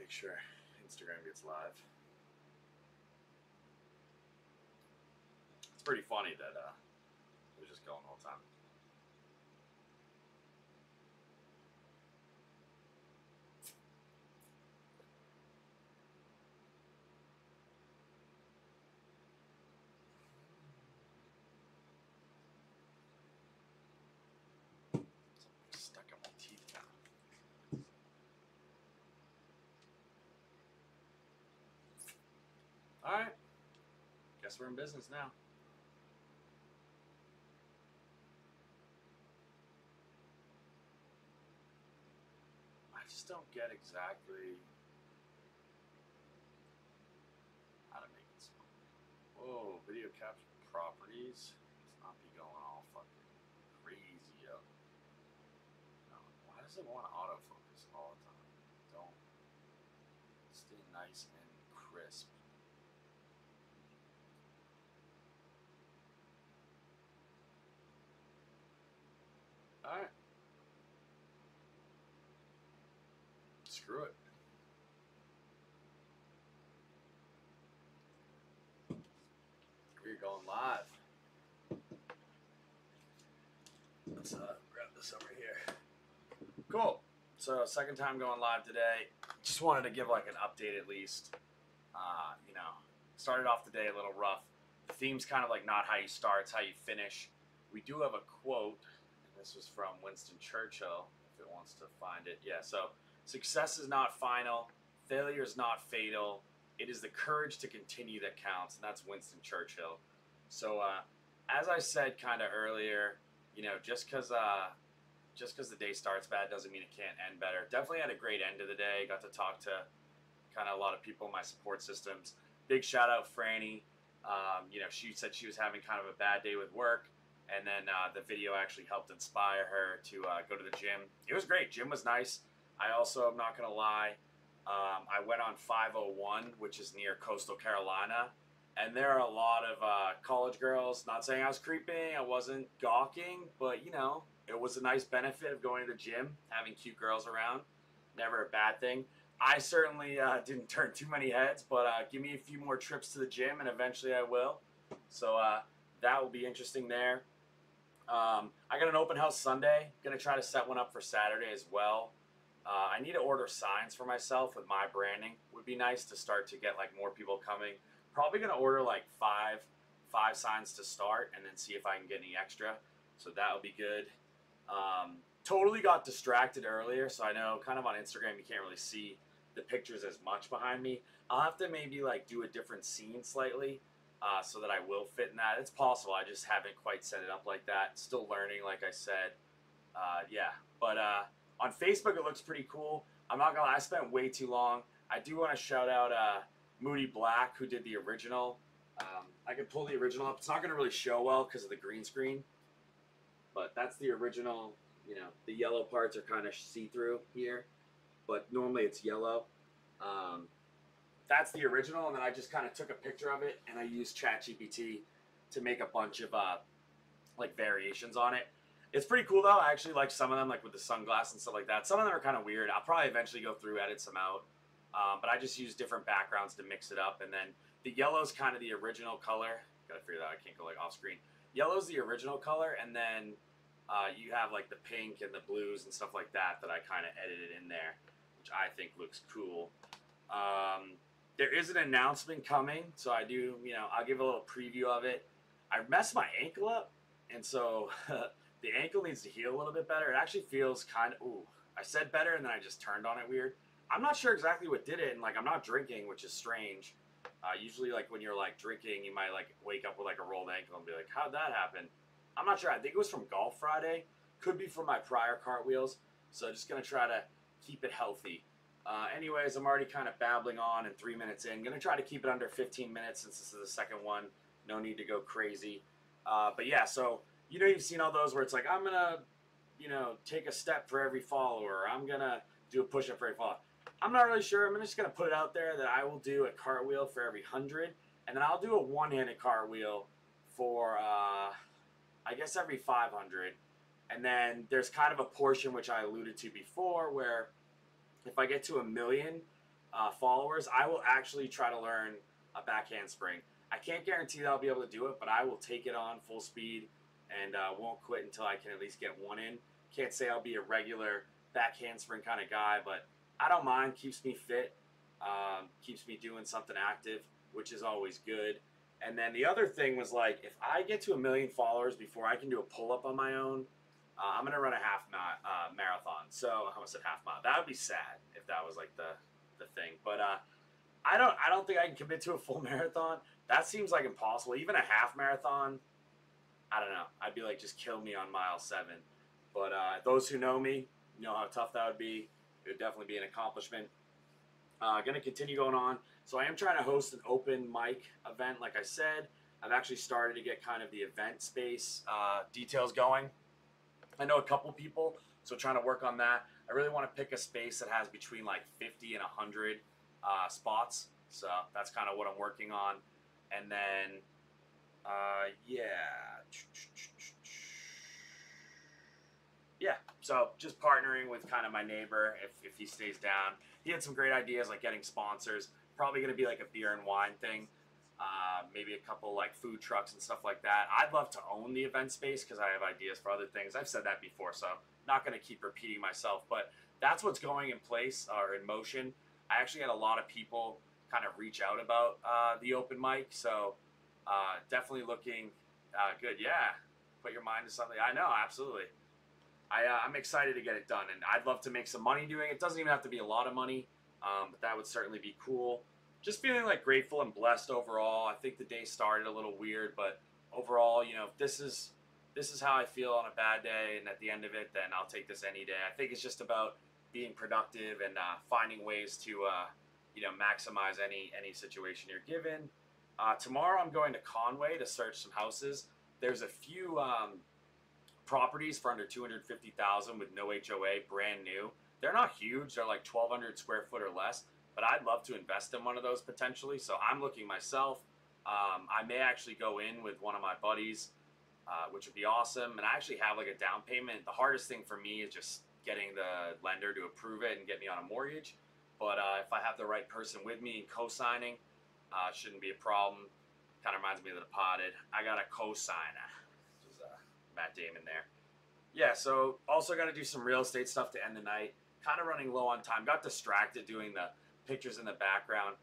make sure Instagram gets live. It's pretty funny that it was just going all the time. Stuck in my teeth now. All right. Guess we're in business now. I just don't get exactly how to make it small. Whoa, video capture properties. Let's not be going all fucking crazy up. No, why does it want to autofocus all the time? Don't. Stay nice and crisp. Alright. Screw it. We're going live. Let's grab this over here. Cool. So second time going live today. Just wanted to give like an update at least. You know, started off the day a little rough. The theme's kind of like not how you start, it's how you finish. We do have a quote. This was from Winston Churchill, if it wants to find it. Yeah, so success is not final. Failure is not fatal. It is the courage to continue that counts, and that's Winston Churchill. So as I said kind of earlier, you know, just because the day starts bad doesn't mean it can't end better. Definitely had a great end of the day. Got to talk to kind of a lot of people in my support systems. Big shout out Franny. You know, she said she was having kind of a bad day with work. And then the video actually helped inspire her to go to the gym. It was great. Gym was nice. I also, I'm not going to lie, I went on 501, which is near Coastal Carolina. And there are a lot of college girls. Not saying I was creeping. I wasn't gawking. But, you know, it was a nice benefit of going to the gym, having cute girls around. Never a bad thing. I certainly didn't turn too many heads. But give me a few more trips to the gym, and eventually I will. So that will be interesting there. I got an open house Sunday. Going to try to set one up for Saturday as well. I need to order signs for myself with my branding. Would be nice to start to get like more people coming. Probably going to order like five signs to start and then see if I can get any extra. So that would be good. Totally got distracted earlier. So I know kind of on Instagram you can't really see the pictures as much behind me. I'll have to maybe like do a different scene slightly. So that I will fit in that. It's possible. I just haven't quite set it up like that. Still learning, like I said. Yeah. But on Facebook, it looks pretty cool. I'm not going to lie. I spent way too long. I do want to shout out Moody Black, who did the original. I could pull the original up. It's not going to really show well because of the green screen. But that's the original. You know, the yellow parts are kind of see-through here. But normally it's yellow. That's the original, and then I just kind of took a picture of it, and I used ChatGPT to make a bunch of like variations on it. It's pretty cool though. I actually like some of them, like with the sunglasses and stuff like that. Some of them are kind of weird. I'll probably eventually go through, edit some out, but I just use different backgrounds to mix it up. And then the yellow is kind of the original color. Gotta figure that out. I can't go like off screen. Yellow's the original color, and then you have like the pink and the blues and stuff like that that I kind of edited in there, which I think looks cool. There is an announcement coming, so I do, you know, I'll give a little preview of it. I messed my ankle up, and so the ankle needs to heal a little bit better. It actually feels kind of, ooh, I said better, and then I just turned on it weird. I'm not sure exactly what did it, and like I'm not drinking, which is strange. Usually, like when you're like drinking, you might like wake up with like a rolled ankle and be like, how'd that happen? I'm not sure. I think it was from Golf Friday. Could be from my prior cartwheels. So just going to try to keep it healthy. Anyways, I'm already kind of babbling on and 3 minutes in. Going to try to keep it under 15 minutes since this is the second one. No need to go crazy. But yeah, so, you know, you've seen all those where it's like, I'm going to, you know, take a step for every follower. I'm going to do a push-up for every follower. I'm not really sure. I'm just going to put it out there that I will do a cartwheel for every 100. And then I'll do a one-handed cartwheel for, I guess, every 500. And then there's kind of a portion which I alluded to before where if I get to 1 million, followers, I will actually try to learn a back handspring. I can't guarantee that I'll be able to do it, but I will take it on full speed and won't quit until I can at least get one in. Can't say I'll be a regular back handspring kind of guy, but I don't mind. Keeps me fit, keeps me doing something active, which is always good. And then the other thing was like, if I get to 1 million followers before I can do a pull-up on my own, I'm going to run a half marathon. So I almost said half mile. That would be sad if that was like the thing. But I don't think I can commit to a full marathon. That seems like impossible. Even a half marathon, I don't know. I'd be like, just kill me on mile 7. But those who know me know how tough that would be. It would definitely be an accomplishment. Going to continue going on. So I am trying to host an open mic event, like I said. I've actually started to get kind of the event space details going. I know a couple people, so trying to work on that. I really want to pick a space that has between like 50 and 100 spots. So that's kind of what I'm working on. And then, yeah, so just partnering with kind of my neighbor if he stays down. He had some great ideas like getting sponsors. Probably going to be like a beer and wine thing. Maybe a couple like food trucks and stuff like that. I'd love to own the event space because I have ideas for other things. I've said that before, so not going to keep repeating myself. But that's what's going in place or in motion. I actually had a lot of people kind of reach out about the open mic, so definitely looking good. Yeah, put your mind to something. I know, absolutely. I'm excited to get it done, and I'd love to make some money doing it. It doesn't even have to be a lot of money, but that would certainly be cool. Just feeling like grateful and blessed overall. I think the day started a little weird, but overall, you know, if this is how I feel on a bad day, and at the end of it, then I'll take this any day. I think it's just about being productive and finding ways to you know, maximize any situation you're given. Tomorrow I'm going to Conway to search some houses. There's a few properties for under $250,000 with no HOA, brand new. They're not huge. They're like 1,200 square foot or less. But I'd love to invest in one of those potentially. So I'm looking myself. I may actually go in with one of my buddies, which would be awesome. And I actually have like a down payment. The hardest thing for me is just getting the lender to approve it and get me on a mortgage. But if I have the right person with me and co-signing, shouldn't be a problem. Kind of reminds me of The Departed. I got a co-signer, which is Matt Damon there. Yeah, so also got to do some real estate stuff to end the night. Kind of running low on time. Got distracted doing the pictures in the background.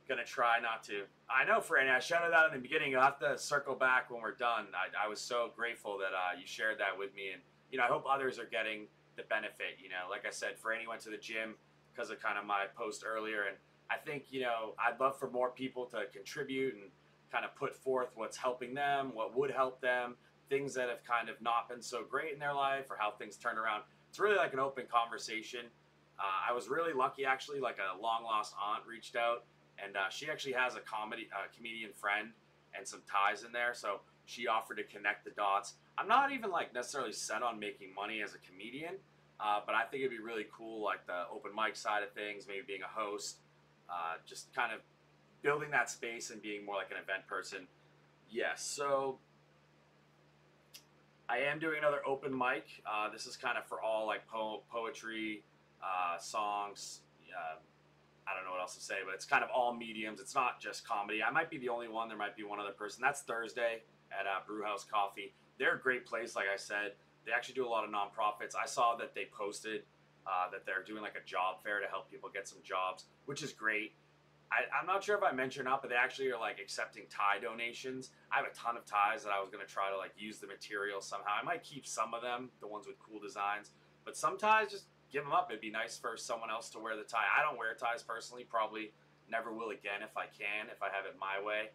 Gonna try not to. I know, Franny, I shouted out in the beginning. You'll have to circle back when we're done. I was so grateful that you shared that with me, and you know, I hope others are getting the benefit. You know, like I said, Franny went to the gym because of kind of my post earlier, and I think, you know, I'd love for more people to contribute and kind of put forth what's helping them, what would help them, things that have kind of not been so great in their life, or how things turn around. It's really like an open conversation. I was really lucky, actually. Like a long-lost aunt reached out, and she actually has a comedian friend and some ties in there, so she offered to connect the dots. I'm not even like necessarily set on making money as a comedian, but I think it'd be really cool, like the open mic side of things, maybe being a host, just kind of building that space and being more like an event person. Yes, so I am doing another open mic. This is kind of for all like poetry, songs. I don't know what else to say, but it's kind of all mediums. It's not just comedy. I might be the only one. There might be one other person. That's Thursday at Brewhouse Coffee. They're a great place, like I said. They actually do a lot of nonprofits. I saw that they posted that they're doing like a job fair to help people get some jobs, which is great. I'm not sure if I mentioned or not, but they actually are like accepting tie donations. I have a ton of ties that I was going to try to like use the material somehow. I might keep some of them, the ones with cool designs, but some ties, just give them up. It'd be nice for someone else to wear the tie. I don't wear ties personally, probably never will again if I can, if I have it my way.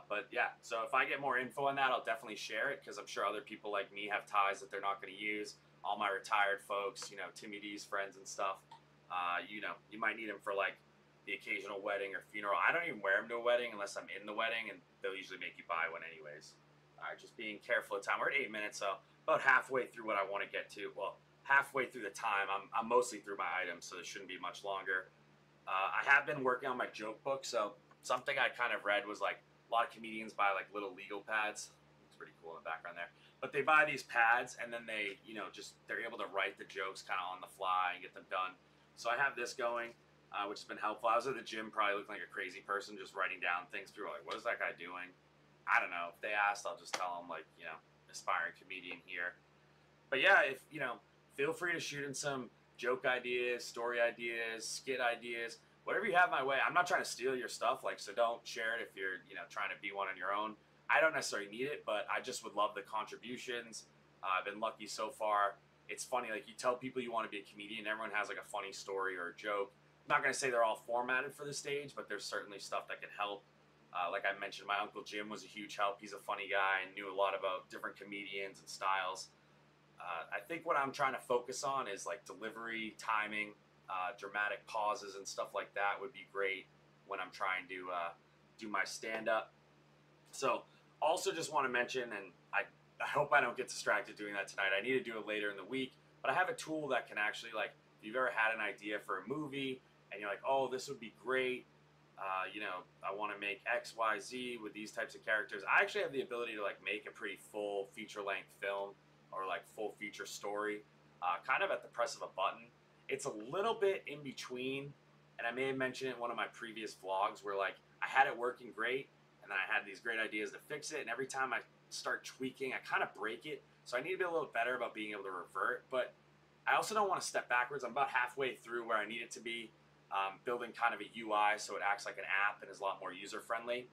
But yeah, so if I get more info on that, I'll definitely share it, because I'm sure other people like me have ties that they're not going to use. All my retired folks, you know, Timmy D's friends and stuff, you know, you might need them for like the occasional wedding or funeral. I don't even wear them to a wedding unless I'm in the wedding, and they'll usually make you buy one anyways. All right, just being careful of time. We're at 8 minutes, so about halfway through what I want to get to. Well, halfway through the time. I'm mostly through my items, so this shouldn't be much longer. I have been working on my joke book, so something I kind of read was like a lot of comedians buy like little legal pads. It's pretty cool in the background there. But they buy these pads, and then they, you know, just they're able to write the jokes kind of on the fly and get them done. So I have this going. which has been helpful. I was at the gym, probably looking like a crazy person, just writing down things. People were like, what is that guy doing? I don't know. If they asked, I'll just tell them, like, you know, aspiring comedian here. But yeah, if, you know, feel free to shoot in some joke ideas, story ideas, skit ideas, whatever you have my way. I'm not trying to steal your stuff, like, so don't share it if you're, you know, trying to be one on your own. I don't necessarily need it, but I just would love the contributions. I've been lucky so far. It's funny, like, you tell people you want to be a comedian, everyone has like a funny story or a joke. I'm not going to say they're all formatted for the stage, but there's certainly stuff that can help. Like I mentioned, my Uncle Jim was a huge help. He's a funny guy and knew a lot about different comedians and styles. I think what I'm trying to focus on is like delivery, timing, dramatic pauses and stuff like that would be great when I'm trying to do my stand-up. So also just want to mention, and I hope I don't get distracted doing that tonight. I need to do it later in the week, but I have a tool that can actually, like, if you've ever had an idea for a movie and you're like, oh, this would be great, you know, I want to make X, Y, Z with these types of characters. I actually have the ability to like make a pretty full feature-length film or like full feature story, kind of at the press of a button. It's a little bit in between, and I may have mentioned it in one of my previous vlogs where like I had it working great, and then I had these great ideas to fix it, and every time I start tweaking, I kind of break it. So I need to be a little better about being able to revert, but I also don't want to step backwards. I'm about halfway through where I need it to be, building kind of a UI so it acts like an app and is a lot more user-friendly,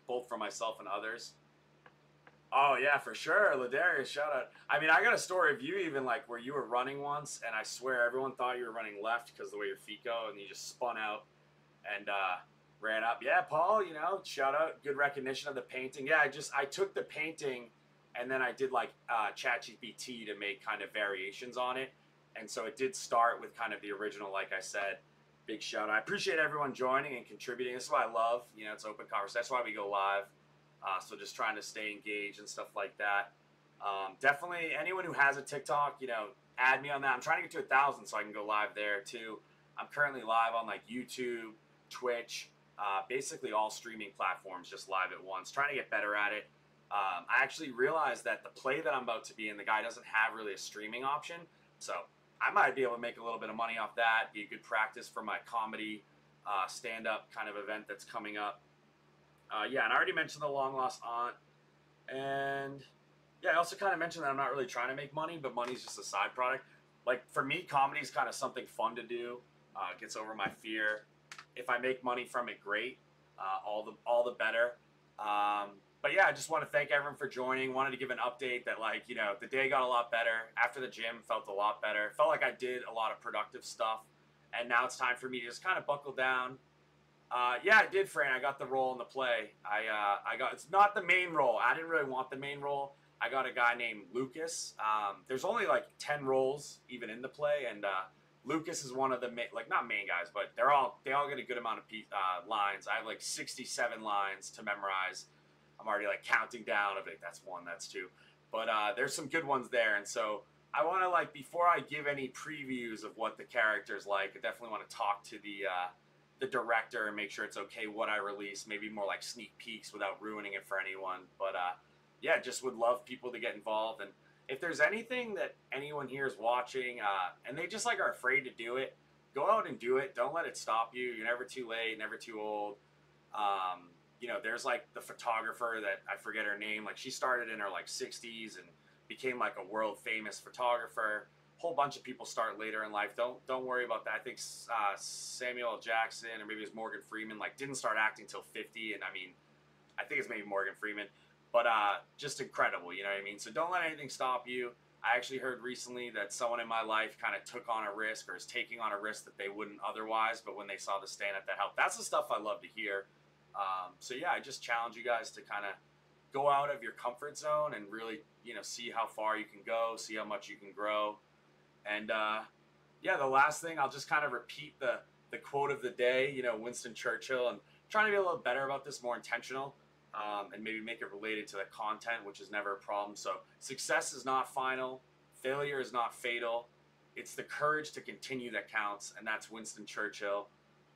both for myself and others. Oh, yeah, for sure. Ladarius, shout out. I mean, I got a story of you even, like, where you were running once, and I swear everyone thought you were running left because of the way your feet go, and you just spun out and ran up. Yeah, Paul, you know, shout out. Good recognition of the painting. Yeah, I took the painting, and then I did, like, ChatGPT to make kind of variations on it. And so it did start with kind of the original, like I said. Big shout out. I appreciate everyone joining and contributing. This is what I love. You know, it's open conversation. That's why we go live. So just trying to stay engaged and stuff like that. Definitely anyone who has a TikTok, you know, add me on that. I'm trying to get to 1,000 so I can go live there too. I'm currently live on like YouTube, Twitch, basically all streaming platforms, just live at once. Trying to get better at it. I actually realized that the play that I'm about to be in, the guy doesn't have really a streaming option. So I might be able to make a little bit of money off that. Be a good practice for my comedy stand-up kind of event that's coming up. Yeah, and I already mentioned the long lost aunt, and yeah, I also kind of mentioned that I'm not really trying to make money, but money's just a side product. Like for me, comedy is kind of something fun to do. Gets over my fear. If I make money from it, great. All the better. But yeah, I just want to thank everyone for joining. Wanted to give an update that, like, you know, the day got a lot better. After the gym, felt a lot better. Felt like I did a lot of productive stuff, and now it's time for me to just kind of buckle down. Yeah, I did, Fran. I got the role in the play. I got, it's not the main role. I didn't really want the main role. I got a guy named Lucas. There's only like 10 roles even in the play, and Lucas is one of the like not main guys, but they all get a good amount of lines. I have like 67 lines to memorize. I'm already like counting down. I'm like, that's one, that's two, but there's some good ones there, and so I want to, like, before I give any previews of what the character's like, I definitely want to talk to the director and make sure it's okay what I release, maybe more like sneak peeks without ruining it for anyone. But yeah, just would love people to get involved. And if there's anything that anyone here is watching and they just like are afraid to do it, go out and do it. Don't let it stop you. You're never too late, never too old. You know, there's like the photographer that I forget her name. Like she started in her like 60s and became like a world famous photographer. Whole bunch of people start later in life. Don't worry about that. I think Samuel L. Jackson or maybe it was Morgan Freeman like didn't start acting till 50, and I mean I think it's maybe Morgan Freeman, but just incredible, you know what I mean? So don't let anything stop you. I actually heard recently that someone in my life kind of took on a risk or is taking on a risk that they wouldn't otherwise, but when they saw the stand-up that helped. That's the stuff I love to hear. So yeah, I just challenge you guys to kind of go out of your comfort zone and really, you know, see how far you can go, see how much you can grow. And yeah, the last thing, I'll just kind of repeat the quote of the day, you know, Winston Churchill, and trying to be a little better about this, more intentional, and maybe make it related to the content, which is never a problem. So success is not final. Failure is not fatal. It's the courage to continue that counts, and that's Winston Churchill.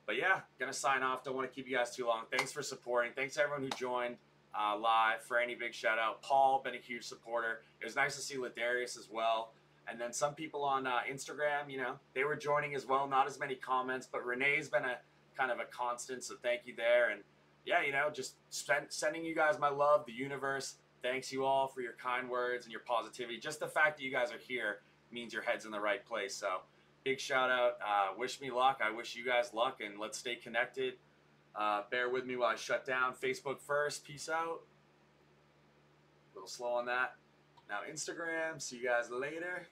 But yeah, gonna sign off. Don't want to keep you guys too long. Thanks for supporting. Thanks to everyone who joined live. Franny, big shout out. Paul, been a huge supporter. It was nice to see Ladarius as well. And then some people on Instagram, you know, they were joining as well. Not as many comments, but Renee's been a kind of a constant, so thank you there. And yeah, you know, just sending you guys my love. The universe thanks you all for your kind words and your positivity. Just the fact that you guys are here means your head's in the right place. So big shout out. Wish me luck. I wish you guys luck, and let's stay connected. Bear with me while I shut down. Facebook first. Peace out. A little slow on that. Now Instagram. See you guys later.